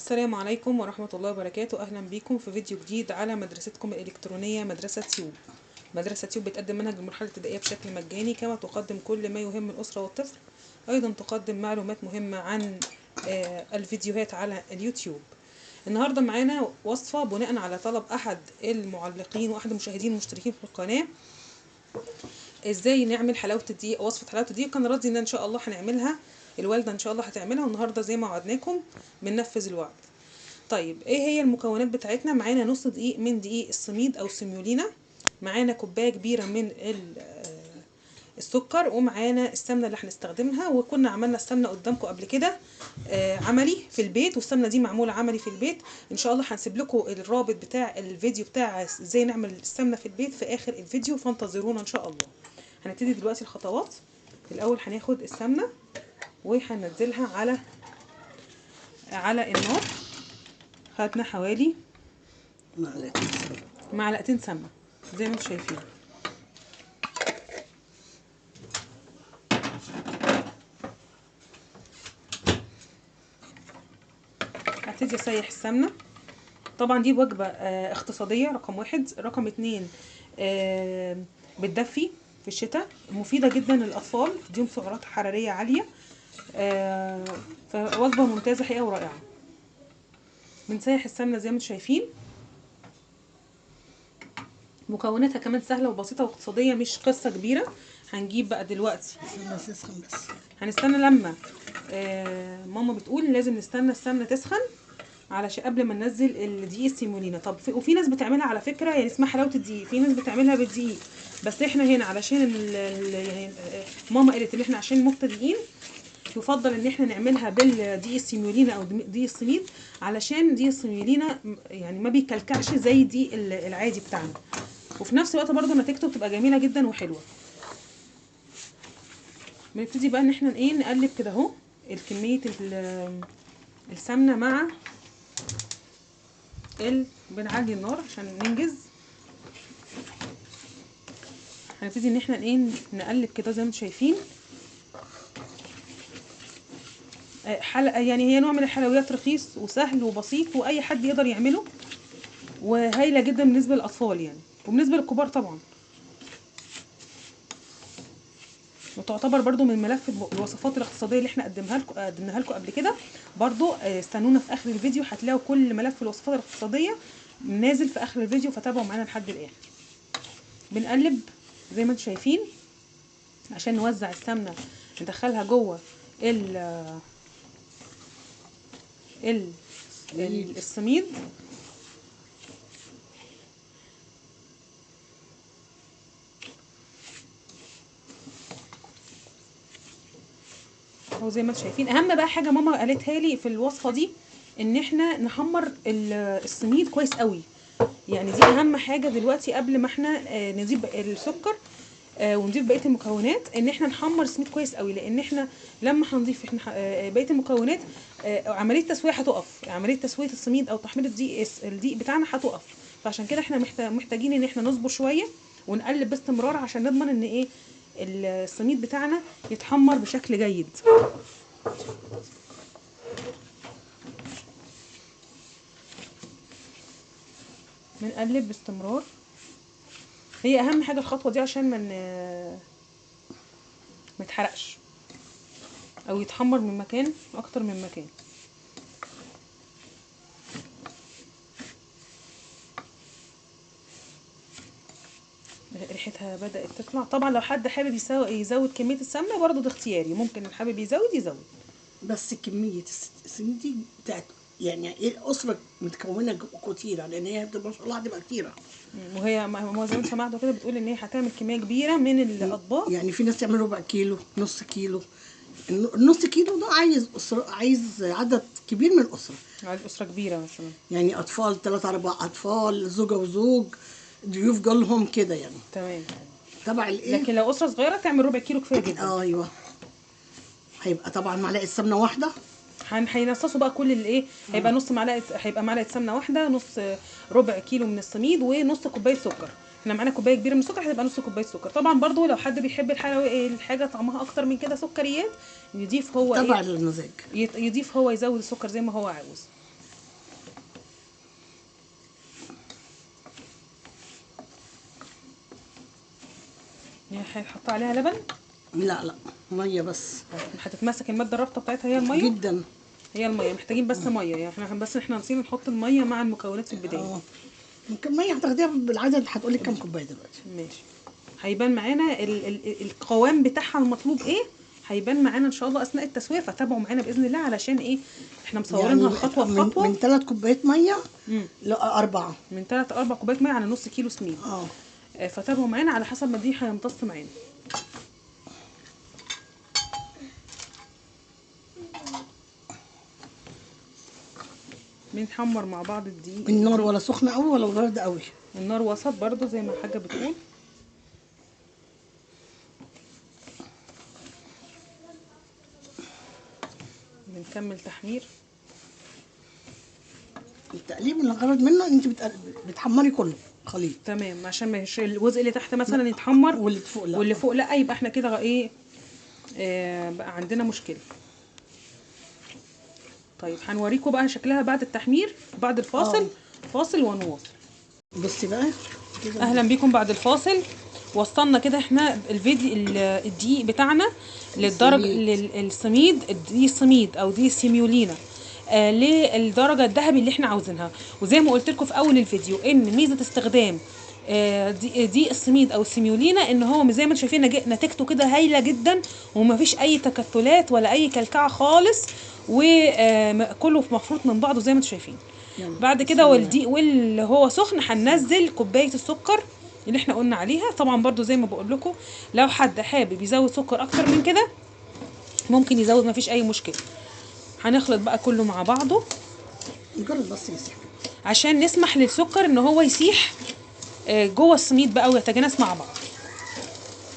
السلام عليكم ورحمة الله وبركاته. أهلا بكم في فيديو جديد على مدرستكم الإلكترونية مدرسة تيوب. مدرسة تيوب بتقدم منهج المرحلة الابتدائية بشكل مجاني، كما تقدم كل ما يهم الأسرة والطفل. أيضا تقدم معلومات مهمة عن الفيديوهات على اليوتيوب. النهاردة معانا وصفة بناء على طلب أحد المعلقين وأحد المشاهدين المشتركين في القناة، ازاي نعمل حلاوة الدقيق. وصفة حلاوة الدقيق كان راضي ان شاء الله هنعملها، الوالدة ان شاء الله هتعملها، والنهاردة زي ما وعدناكم بننفذ الوعد. طيب ايه هي المكونات بتاعتنا؟ معانا نص دقيق من دقيق السميد او السيمولينا، معانا كوبايه كبيره من السكر، ومعانا السمنه اللي هنستخدمها. وكنا عملنا السمنه قدامكم قبل كده عملي في البيت، والسمنه دي معموله عملي في البيت. ان شاء الله هنسيب لكم الرابط بتاع الفيديو بتاع ازاي نعمل السمنه في البيت في اخر الفيديو، فانتظرونا ان شاء الله. هنبتدي دلوقتي الخطوات. الاول هناخد السمنه وهننزلها على النار. خدنا حوالي معلقتين سمنه زي ما انتم شايفين. هبتدي اسيح السمنه. طبعا دي وجبه اقتصاديه رقم 1. رقم 2 بتدفي في الشتاء، مفيده جدا للاطفال، بتديهم سعرات حراريه عاليه، فوجبه ممتازه حقيقه ورائعه. بنسيح السمنه زي ما انتم شايفين. مكوناتها كمان سهله وبسيطه واقتصاديه، مش قصه كبيره. هنجيب بقى دلوقتي هنستنى لما ماما بتقول لازم نستنى السمنه تسخن علشان قبل ما ننزل الدقيق السيمولينا. طب وفي ناس بتعملها على فكره، يعني اسمها حلاوه الدقيق، في ناس بتعملها بالدقيق، بس احنا هنا علشان يعني ماما قالت ان احنا عشان مبتدئين يفضل ان احنا نعملها بالدقيق السيمولينا او دقيق السميد، علشان دقيق السيمولينا يعني ما بيكلكعش زي الدقيق العادي بتاعنا، وفي نفس الوقت برضو نتيجته بتبقى جميله جدا وحلوه. بنبتدي بقى ان احنا نقلب كده اهو الكميه السمنه مع بنعلي النار عشان ننجز. هنبتدي ان احنا نقلب كده زي ما انتم شايفين. حلقه يعني هي نوع من الحلويات رخيص وسهل وبسيط واي حد يقدر يعمله، وهايله جدا بالنسبه للاطفال يعني، وبالنسبه للكبار طبعا. وتعتبر برضو من ملف الوصفات الاقتصاديه اللي احنا قدمناها لكم قبل كده. برضو استنونا في اخر الفيديو، هتلاقوا كل ملف الوصفات الاقتصاديه نازل في اخر الفيديو، فتابعوا معانا لحد الاخر. بنقلب زي ما انتم شايفين عشان نوزع السمنه، ندخلها جوه السميد. وزي ما انتم شايفين، اهم بقى حاجه ماما قالتها لي في الوصفه دي ان احنا نحمر السميد كويس قوي. يعني دي اهم حاجه دلوقتي قبل ما احنا نضيف السكر ونضيف بقيه المكونات، ان احنا نحمر السميد كويس قوي، لان احنا لما هنضيف احنا بقيه المكونات عمليه التسويه هتقف، عمليه تسويه السميد او تحمير الدقيق بتاعنا هتقف. فعشان كده احنا محتاجين ان احنا نصبر شويه ونقلب باستمرار عشان نضمن ان السميد بتاعنا يتحمر بشكل جيد. بنقلب باستمرار. هي اهم حاجه الخطوه دي عشان ما يتحرقش او يتحمر من مكان اكتر من مكان. ريحتها بدأت تطلع. طبعا لو حد حابب يزود كميه السمنه برضو ده اختياري، ممكن حابب يزود. بس كميه السمين دي بتاعت يعني ايه الاسره متكونه كتيره، لان هي بتبقى ما شاء الله هتبقى كتيره. وهي ما زي ما سمعتوا كده بتقول ان هي هتعمل كميه كبيره من الاطباق. يعني في ناس تعمل ربع كيلو، نص كيلو. النص كيلو ده عايز اسره، عايز عدد كبير من الاسره، على الاسره كبيره مثلا، يعني اطفال 3 4 اطفال، زوجه وزوج، ضيوف جالهم كده يعني. تمام. تبع الايه. لكن لو اسره صغيره تعمل ربع كيلو كفايه جدا. ايوه. هيبقى طبعا معلقه سمنه واحده. هينصصوا بقى كل هيبقى نص معلقه، هيبقى معلقه سمنه واحده، نص ربع كيلو من السميد، ونص كوبايه سكر. احنا معانا كوبايه كبيره من السكر، هتبقى نص كوبايه سكر. طبعا برضو لو حد بيحب الحاجه طعمها اكتر من كده سكريات، يضيف هو تبع المزاج، يضيف هو، يزود السكر زي ما هو عاوز. يعني هنحط عليها لبن؟ لا لا، ميه بس. هتتمسك الماده الرابطه بتاعتها هي الميه جدا. هي الميه، محتاجين بس ميه يعني، احنا نسينا نحط الميه مع المكونات في البدايه. ممكن ميه هتاخديها بالعدد، هتقولي كام كوبايه دلوقتي. ماشي. هيبان معانا القوام بتاعها المطلوب ايه، هيبان معانا ان شاء الله اثناء التسويه، فتابعوا معانا باذن الله علشان ايه، احنا مصورينها يعني خطوه بخطوه. من 3 كوبايات ميه ل 4. من 3 ل 4 كوبايات ميه على نص كيلو سميد. فتابعوا معانا على حسب ما دي هيمتص معانا. بنحمر مع بعض الدقيق. النار ولا سخنه قوي ولا بارده قوي؟ النار وسط برضو زي ما الحاجه بتقول. بنكمل تحمير. التقليب اللي الغرض منه ان انت بتحمري كله خليط. تمام، عشان ما الجزء اللي تحت مثلا يتحمر واللي فوق لا، واللي فوق لا، يبقى احنا كده ايه، بقى عندنا مشكله. طيب هنوريكم بقى شكلها بعد التحمير، بعد الفاصل. فاصل ونواصل. بصي بقى كده. اهلا بيكم بعد الفاصل. وصلنا كده احنا الفيديو الدقيق بتاعنا للدرجه السميد، الدقيق السميد او دقيق السيميولينا للدرجه الذهبي اللي احنا عاوزينها. وزي ما قلت لكم في اول الفيديو ان ميزه استخدام دقيق السميد او السيميولينا ان هو زي ما انتم شايفين نتيجته كده هايله جدا، ومفيش اي تكتلات ولا اي كلكعه خالص، وكله مفروض من بعضه زي ما انتم شايفين. بعد كده والدقيق واللي هو سخن هننزل كوبايه السكر اللي احنا قلنا عليها. طبعا برضو زي ما بقول لكم لو حد حابب يزود سكر اكتر من كده ممكن يزود، مفيش اي مشكله. هنخلط بقى كله مع بعضه مجرد بس يسيح عشان نسمح للسكر ان هو يسيح جوه السميد بقى ويتجانس مع بعض.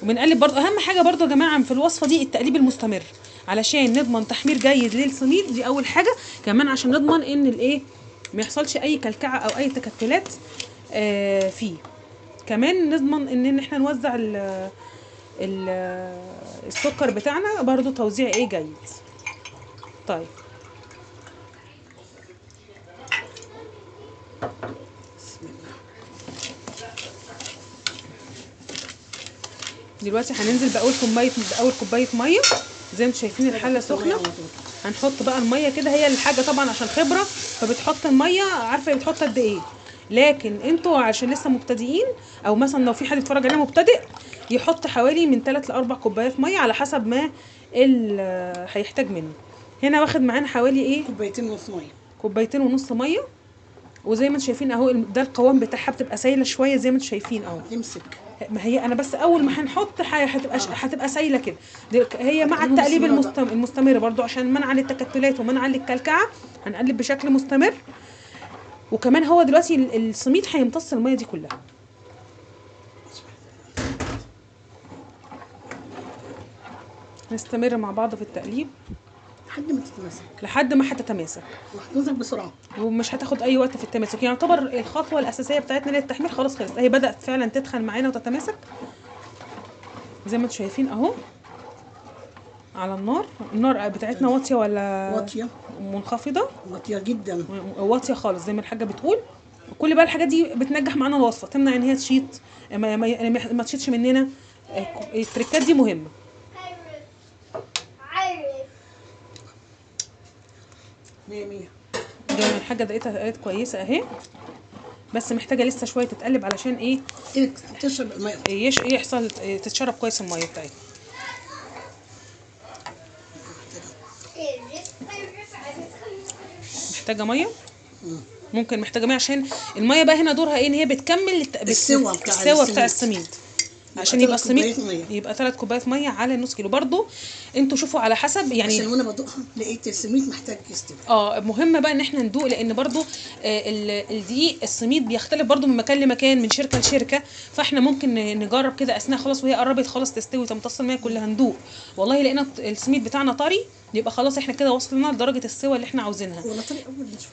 وبنقلب برضو. اهم حاجه برضو يا جماعه في الوصفه دي التقليب المستمر علشان نضمن تحمير جيد للسميد، دي اول حاجه. كمان عشان نضمن ان الايه ما يحصلش اي كلكعه او اي تكتلات فيه. كمان نضمن ان احنا نوزع السكر بتاعنا برضو توزيع ايه جيد. طيب دلوقتي هننزل باول كوبايه ميه زي ما انتم شايفين. الحله سخنه، هنحط بقى الميه كده. هي الحاجه طبعا عشان خبره فبتحط الميه عارفه بتحط قد ايه، لكن انتوا عشان لسه مبتدئين او مثلا لو في حد يتفرج علينا مبتدئ يحط حوالي من 3 ل 4 كوبايات ميه على حسب ما هيحتاج منه. هنا واخد معانا حوالي ايه، 2 ونص ميه. وزي ما انتم شايفين اهو ده القوام بتاعها، بتبقى سايله شويه زي ما انتم شايفين اهو. تمسك. ما هي انا بس اول ما هنحط هتبقى سايله كده. هي مع التقليب المستمر برضو عشان منع للتكتلات ومنع للكلكعه هنقلب بشكل مستمر. وكمان هو دلوقتي السميد هيمتص الميه دي كلها. نستمر مع بعض في التقليب لحد ما هتتماسك. وهتمسك بسرعه ومش هتاخد اي وقت في التماسك. يعني يعتبر الخطوه الاساسيه بتاعتنا للتحمير خلاص خلصت. هي بدات فعلا تدخل معانا وتتماسك زي ما انتم شايفين اهو على النار بتاعتنا واطيه ولا واطيه؟ منخفضه. واطيه جدا، واطيه خالص زي ما الحاجه بتقول. كل بقى الحاجات دي بتنجح معانا الوصفه، تمنع ان هي تشيط ما تشيطش مننا. التريكات دي مهمه. مية مية. زي ما الحاجه دقيقه كويسه اهي، بس محتاجه لسه شويه تتقلب علشان ايه تشرب الميه، يحصل تتشرب كويس الميه بتاعتها. محتاجه ميه. ممكن محتاجه ميه عشان الميه بقى هنا دورها ايه، ان هي بتكمل السوا بتاع السميد. عشان يبقى السميد يبقى 3 كوبايات ميه على نص كيلو. برضو انتوا شوفوا على حسب يعني. عشان وانا بدوقها لقيت السميد محتاج يستوي. مهم بقى ان احنا ندوق، لان برضو الدقيق السميد بيختلف برضو من مكان لمكان، من شركه لشركه. فاحنا ممكن نجرب كده اثناء خلاص وهي قربت خلاص تستوي تمتص الميه كلها ندوق. والله لقينا السميد بتاعنا طري يبقى خلاص احنا كده وصلنا لدرجه السوى اللي احنا عاوزينها. ولا طري قوي ناشف؟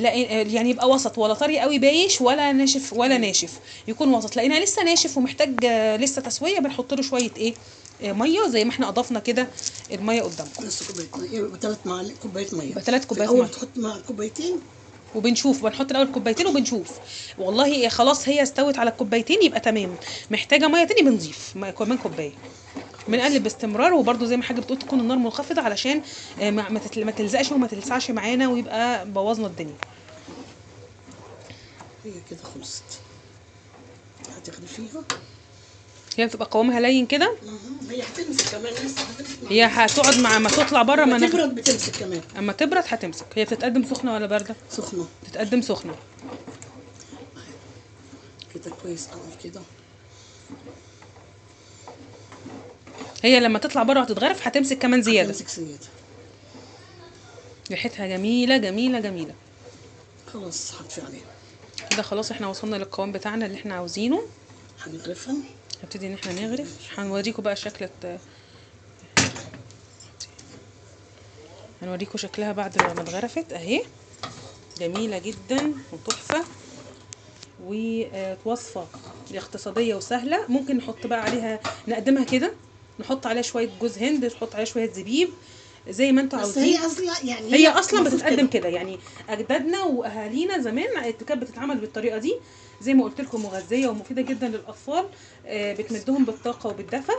لا يعني يبقى وسط، ولا طري قوي بايش ولا ناشف ولا ناشف، يكون وسط. لقينا لسه ناشف ومحتاج لسه تسويه بنحط له شويه ايه ميه زي ما احنا اضفنا كده الميه قدامكم. نص كوبايه ميه ب3 معالق كوبايه ميه. ب3 كوبايات ميه. الاول تحط مع كوبايتين وبنشوف، بنحط الاول كوبايتين وبنشوف والله خلاص هي استوت على الكوبايتين يبقى تمام. محتاجه ميه تاني بنضيف كمان كوبايه. بنقلب باستمرار، وبرده زي ما حاجه بتقول تكون النار منخفضه علشان ما تلزقش وما تلسعش معانا ويبقى بوظنا الدنيا. هي كده خلصت، هتغرفيها. هي بتبقى قوامها لين كده. هي هتمسك كمان لسه، هتمسك. هي هتقعد مع ما تطلع بره لما تبرد بتمسك كمان. اما تبرد هتمسك. هي بتتقدم سخنه ولا بارده؟ سخنه. بتتقدم سخنه كده كويس قوي كده. هي لما تطلع بره وتتغرف هتمسك كمان زياده. هتمسك زياده. ريحتها جميله جميله جميله. خلاص هطفي عليها كده. خلاص احنا وصلنا للقوام بتاعنا اللي احنا عاوزينه. هنغرفها. هنبتدي ان احنا نغرف. هنوريكم بقى هنوريكم شكلها بعد ما اتغرفت اهي. جميله جدا وتحفه، ووصفه اقتصاديه وسهله. ممكن نحط بقى عليها، نقدمها كده، نحط عليها شويه جوز هند، نحط عليها شويه زبيب زي ما انتوا عاوزين. هي اصلا يعني هي اصلا بتتقدم كده يعني. اجدادنا واهالينا زمان كانت بتتعمل بالطريقه دي، زي ما قلت لكم مغذيه ومفيده جدا للاطفال، بتمدهم بالطاقه وبالدفى.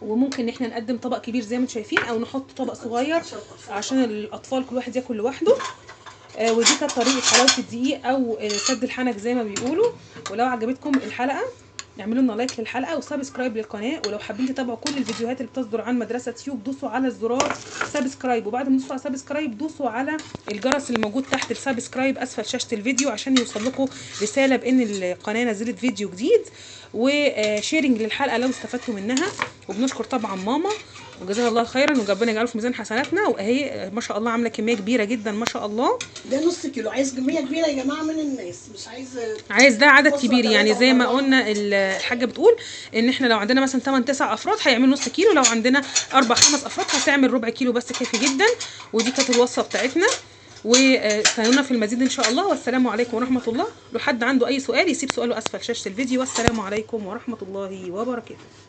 وممكن ان احنا نقدم طبق كبير زي ما انتم شايفين، او نحط طبق صغير عشان الاطفال كل واحد ياكل لوحده. ودي كانت طريقه حلاوه الدقيق او سد الحنك زي ما بيقولوا. ولو عجبتكم الحلقه اعملوا لنا لايك للحلقه وسبسكرايب للقناه. ولو حابين تتابعوا كل الفيديوهات اللي بتصدر عن مدرسه تيوب دوسوا على الزرار سبسكرايب، وبعد ما تدوسوا على سبسكرايب دوسوا على الجرس اللي موجود تحت السبسكرايب اسفل شاشه الفيديو عشان يوصل لكم رساله بان القناه نزلت فيديو جديد. وشيرنج للحلقه لو استفدتوا منها. وبنشكر طبعا ماما وجزاها الله خيرا، وربنا يجعله في ميزان حسناتنا. واهي ما شاء الله عامله كميه كبيره جدا ما شاء الله. ده نص كيلو. عايز كميه كبيره يا جماعه من الناس، مش عايز ده عدد كبير يعني. زي ما قلنا الحاجه بتقول ان احنا لو عندنا مثلا 8 9 افراد هيعمل نص كيلو، لو عندنا 4 5 افراد هتعمل ربع كيلو بس كافي جدا. ودي كانت الوصفه بتاعتنا، واستنونا في المزيد ان شاء الله. والسلام عليكم ورحمه الله. لو حد عنده اي سؤال يسيب سؤاله اسفل شاشه الفيديو. والسلام عليكم ورحمه الله وبركاته.